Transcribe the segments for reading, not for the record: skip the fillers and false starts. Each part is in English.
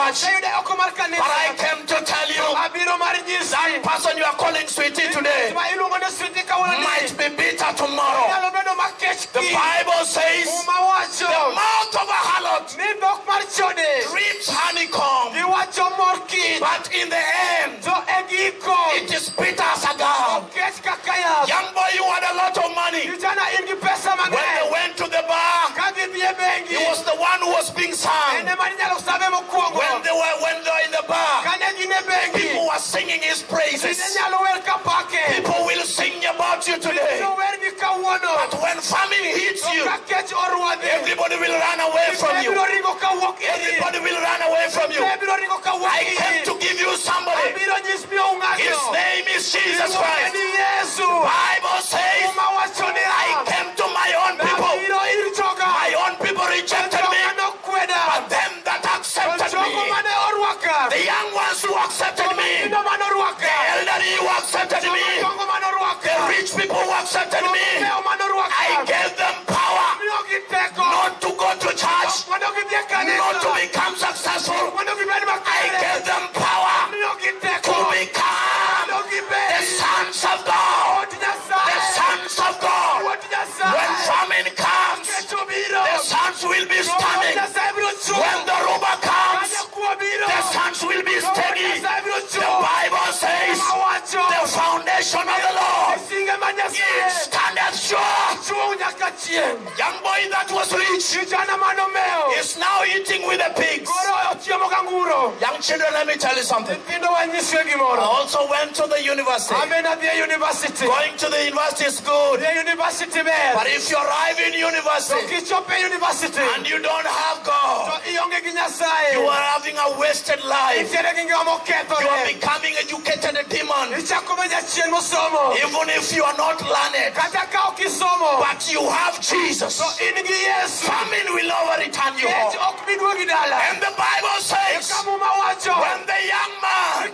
church. But I came to tell you, that person you are calling sweetie today might be bitter tomorrow. The Bible says the mouth of a harlot drips honeycomb, but in the end it is bitter as a gall. Young boy, you had a lot of money. When they went to the bar, he was the one who was being sung. When they were in the bar, people were singing his praises. People will sing about you today. But when famine hits you, everybody will run away from you. Everybody will run away from you. I came to give you somebody. His name is Jesus Christ. Bible says, I came to my own people. My own people rejected me. But them that accepted me, the young ones who accepted me, the elderly who accepted me, the rich people who accepted me, I gave them power not to go to church, not to become successful. I gave them power to become the sons of God. The sons of God. When famine comes, the sons will be standing. When the robber comes, the sons will be steady. The Bible says the foundation of the Lord standeth sure. Young boy that was rich is now eating with the pigs. Young children, let me tell you something. I also went to the university. Going to the university is good. But if you arrive in university and you don't have God, you are having a wasted life. You are becoming educated demon. Even if you are not learned, but you have Jesus, famine will never return you home. And the Bible says, when the young man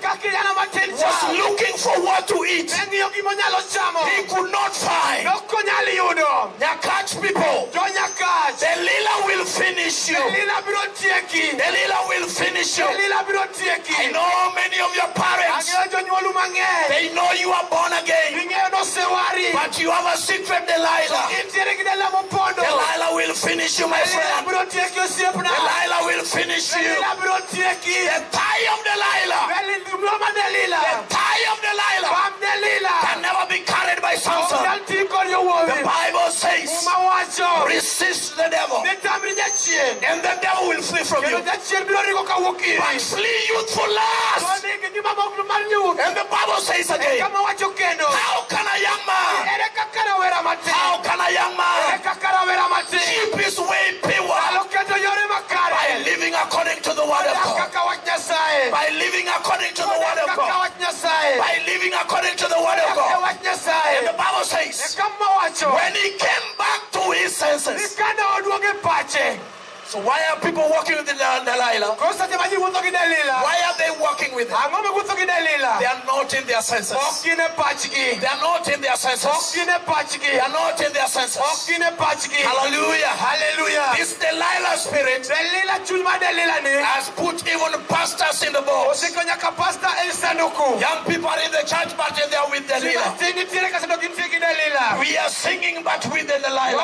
was looking for what to eat, he could not find. Nyakach people, Delilah will finish you. Delilah will finish you. I know many of your parents, they know you are born again, but you have a secret Delilah. Delilah will finish you, my friend. Delilah will finish you. The tie of Delilah, the tie of Delilah can never be carried by Samson. The Bible says, resist the devil, and the devil will flee from you. But flee youthful lust. And the Bible says again, how can a young man keep his way pure? By living according to the word of God. By living according to the word of God. By living according to the word of God. And the Bible says, when he came back to his senses. So why are people walking with Delilah? Why are they walking with her? They are not in their senses. They are not in their senses. They are not in their senses. Hallelujah. Hallelujah. This Delilah spirit has put even pastors in the boat. Young people are in the church, but they are with Delilah. We are singing, but with Delilah.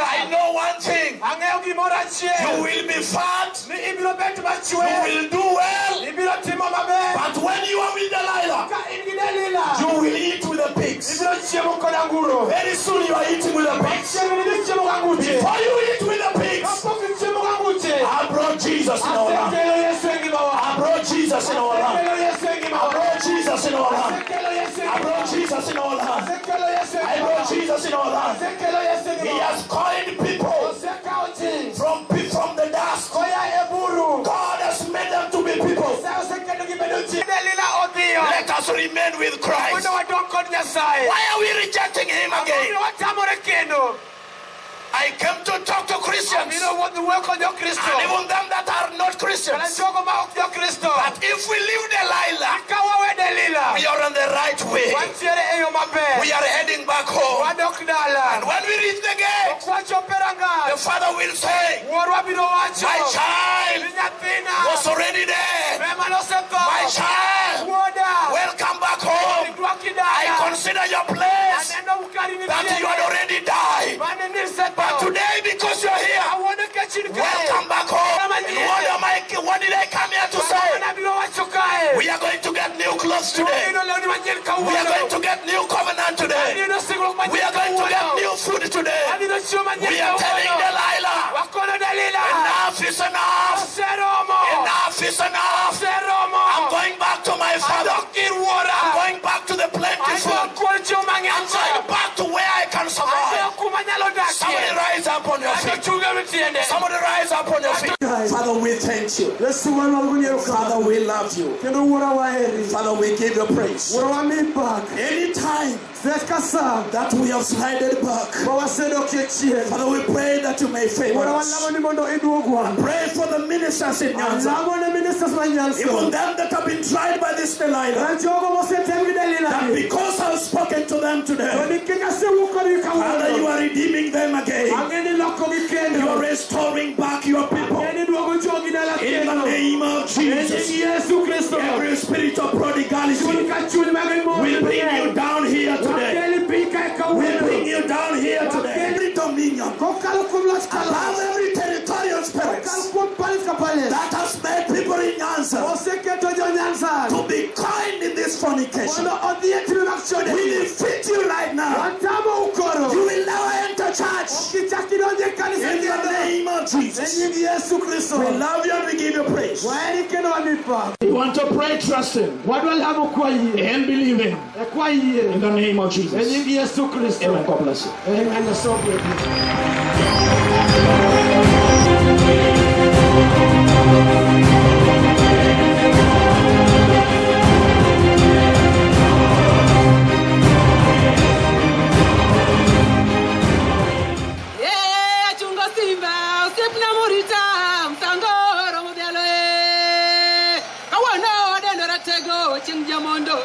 I know one thing. You will be fat. You will do well. But when you are with Delilah, you will eat with the pigs. Very soon you are eating with the pigs. Before you eat with the pigs, I brought Jesus in our land. I brought Jesus in our land. I brought Jesus in our land. I brought Jesus in our land. I brought Jesus in our land. He has coined people from the dust. God has made them to be people. Let us remain with Christ. Why are we rejecting him again? I came to talk to Christians, and even them that are not Christians. But if we leave Delilah, we are on the right way. We are heading back home. And when we reach the gate, the father will say, my child, was already there. My child, welcome back home. I consider your place that you had already died. But today, because you're here, welcome back home. And what did I come here to say? We are going to get new clothes today. We are going to get new covenant today. We are going to get new food today. We are telling Delilah, enough is enough. Enough is enough. I'm going back to my father. I'm going back to the plentiful. I'm going back to where I can survive. Somebody rise up on your feet. Somebody rise up on your feet. Father, we thank you. Father, we love you. Father, we give you praise. Anytime that we have slided back, Father, we pray that you may favor us. Pray for the ministers in Nyanza, even them that have been tried by this Delilah, that because I've spoken to them today, Father, you are redeeming them again. You are restoring back your people. In the name of Jesus, every spirit of prodigality, we bring you down here today. We bring you down here today. Every dominion, above every territorial spirit that has made people in Nyanza to be kind in this fornication, we defeat you right now. You will never enter church. In the name of Jesus, we love you and we give you praise. You want to pray, trust him and believe him. In the name of Jesus. Amen. God bless you. Amen. So good. Jamondo,